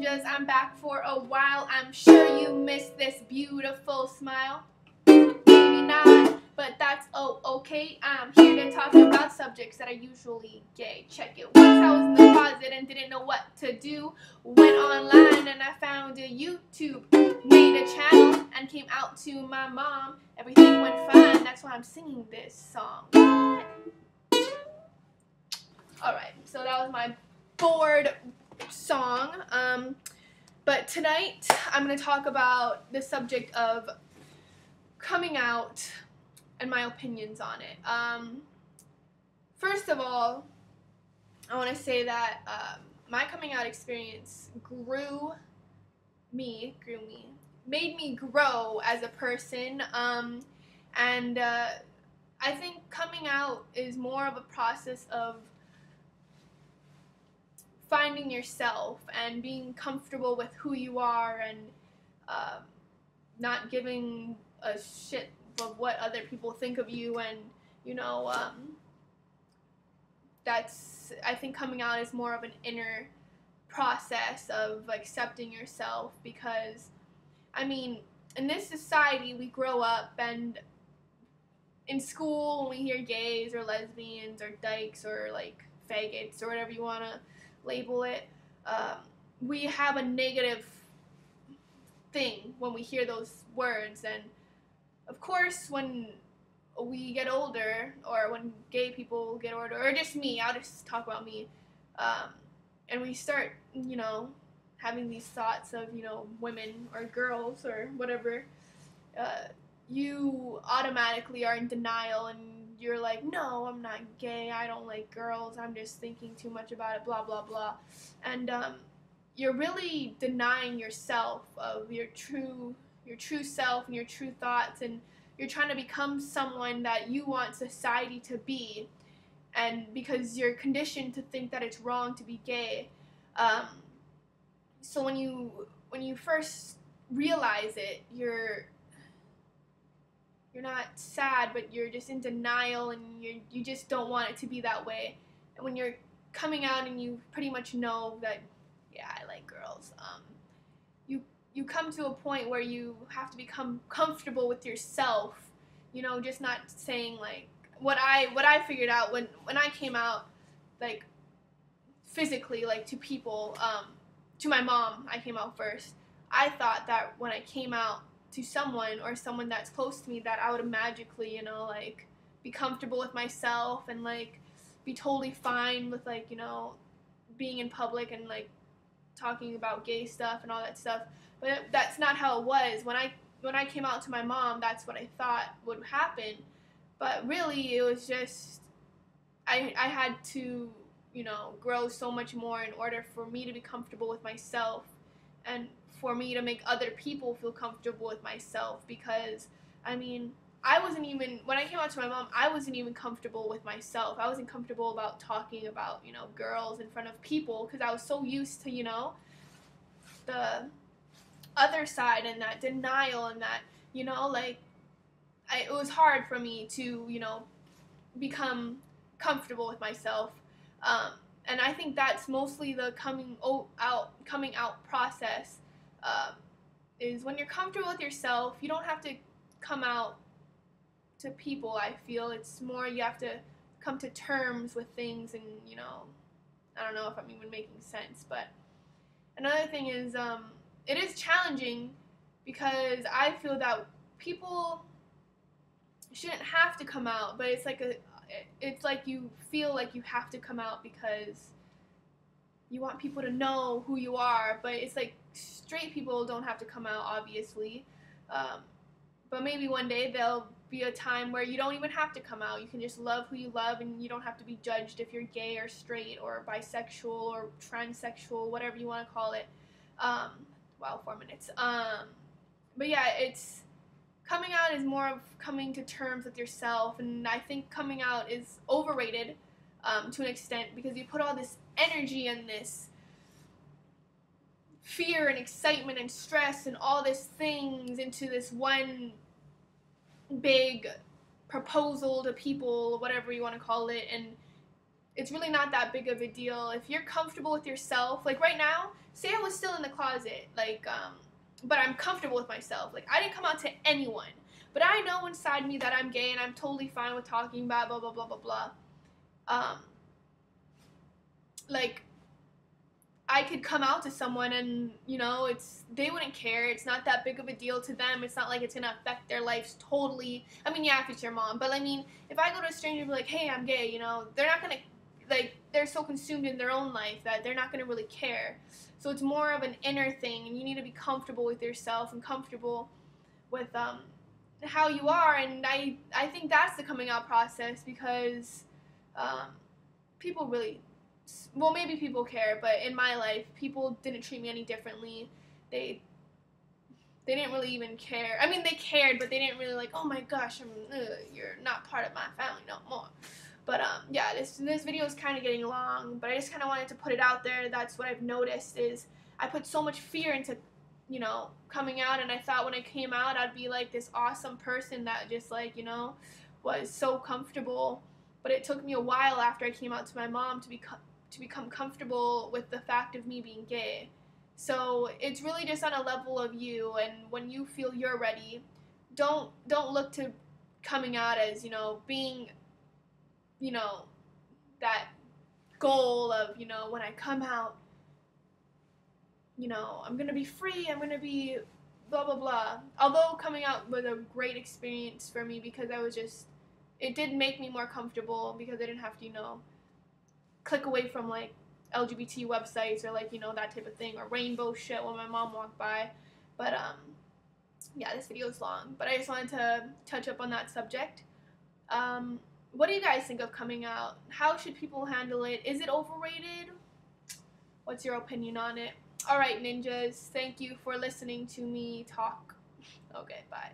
ninjas, I'm back for a while. I'm sure you missed this beautiful smile. Maybe not, but that's okay. I'm here to talk about subjects that are usually gay. Check it. Once I was in the closet and didn't know what to do. Went online and I found a YouTube. Made a channel and came out to my mom. Everything went fine. That's why I'm singing this song. What? Alright, so that was my bored song. But tonight I'm going to talk about the subject of coming out and my opinions on it. First of all, I want to say that my coming out experience made me grow as a person, and I think coming out is more of a process of finding yourself and being comfortable with who you are, and not giving a shit of what other people think of you. And I think coming out is more of an inner process of accepting yourself, because I mean, in this society we grow up, and in school when we hear gays or lesbians or dykes or like faggots or whatever you want to label it, we have a negative thing when we hear those words. And of course when we get older, or when gay people get older, or just me, I'll just talk about me, and we start having these thoughts of women or girls or whatever, you automatically are in denial, and you're like, no, I'm not gay, I don't like girls, I'm just thinking too much about it, blah blah blah. And you're really denying yourself of your true self and your true thoughts, and you're trying to become someone that you want society to be, and because you're conditioned to think that it's wrong to be gay. So when you first realize it, you're not sad, but you're just in denial, and you just don't want it to be that way. And when you're coming out and you pretty much know that, yeah, I like girls, you come to a point where you have to become comfortable with yourself, just not saying like what I figured out when I came out, like physically, like to people, to my mom, I came out first. I thought that when I came out to someone, or someone that's close to me, that I would magically, like be comfortable with myself, and like be totally fine with like, being in public and like talking about gay stuff and all that stuff. But that's not how it was. When I came out to my mom, that's what I thought would happen. But really, it was just I had to, grow so much more in order for me to be comfortable with myself, and for me to make other people feel comfortable with myself. Because I mean, when I came out to my mom, I wasn't even comfortable with myself. I wasn't comfortable about talking about, girls in front of people, because I was so used to, the other side, and that denial, and that, it was hard for me to, become comfortable with myself. And I think that's mostly the coming out process, is when you're comfortable with yourself, you don't have to come out to people. I feel it's more you have to come to terms with things, and I don't know if I'm even making sense. But another thing is, it is challenging, because I feel that people shouldn't have to come out, but it's like you feel like you have to come out because you want people to know who you are. But it's like straight people don't have to come out, obviously, but maybe one day there'll be a time where you don't even have to come out. You can just love who you love, and you don't have to be judged if you're gay or straight or bisexual or transsexual, whatever you want to call it. Wow, 4 minutes. But yeah, it's coming out is more of coming to terms with yourself, and I think coming out is overrated, to an extent, because you put all this energy and this fear and excitement and stress and all these things into this one big proposal to people, whatever you want to call it, and it's really not that big of a deal. If you're comfortable with yourself, like right now, say I was still in the closet, like, but I'm comfortable with myself. Like, I didn't come out to anyone, but I know inside me that I'm gay and I'm totally fine with talking about blah, blah, blah, blah, blah. Um, like, I could come out to someone and, you know, they wouldn't care. It's not that big of a deal to them. It's not like it's going to affect their lives totally. I mean, yeah, if it's your mom. But, I mean, if I go to a stranger and be like, hey, I'm gay, you know, they're not going to, like, they're so consumed in their own life that they're not going to really care. So it's more of an inner thing, and you need to be comfortable with yourself and comfortable with how you are. And I think that's the coming out process, because people really, well, maybe people care, but in my life, people didn't treat me any differently. They didn't really even care. I mean, they cared, but they didn't really like, oh my gosh, you're not part of my family no more. But yeah, this video is kind of getting long, but I just kind of wanted to put it out there. That's what I've noticed is I put so much fear into, you know, coming out, and I thought when I came out I'd be like this awesome person that just, like, you know, was so comfortable. But it took me a while after I came out to my mom to become comfortable with the fact of me being gay. So it's really just on a level of you, and when you feel you're ready, don't look to coming out as, you know, being, you know, that goal of, you know, when I come out, you know, I'm gonna be free, I'm gonna be blah blah blah. Although coming out was a great experience for me, because it did make me more comfortable, because I didn't have to, you know, click away from like LGBT websites or, like, you know, that type of thing, or rainbow shit when my mom walked by. But yeah, this video is long, but I just wanted to touch up on that subject. What do you guys think of coming out? How should people handle it? Is it overrated? What's your opinion on it? Alright, ninjas, thank you for listening to me talk. Okay, bye.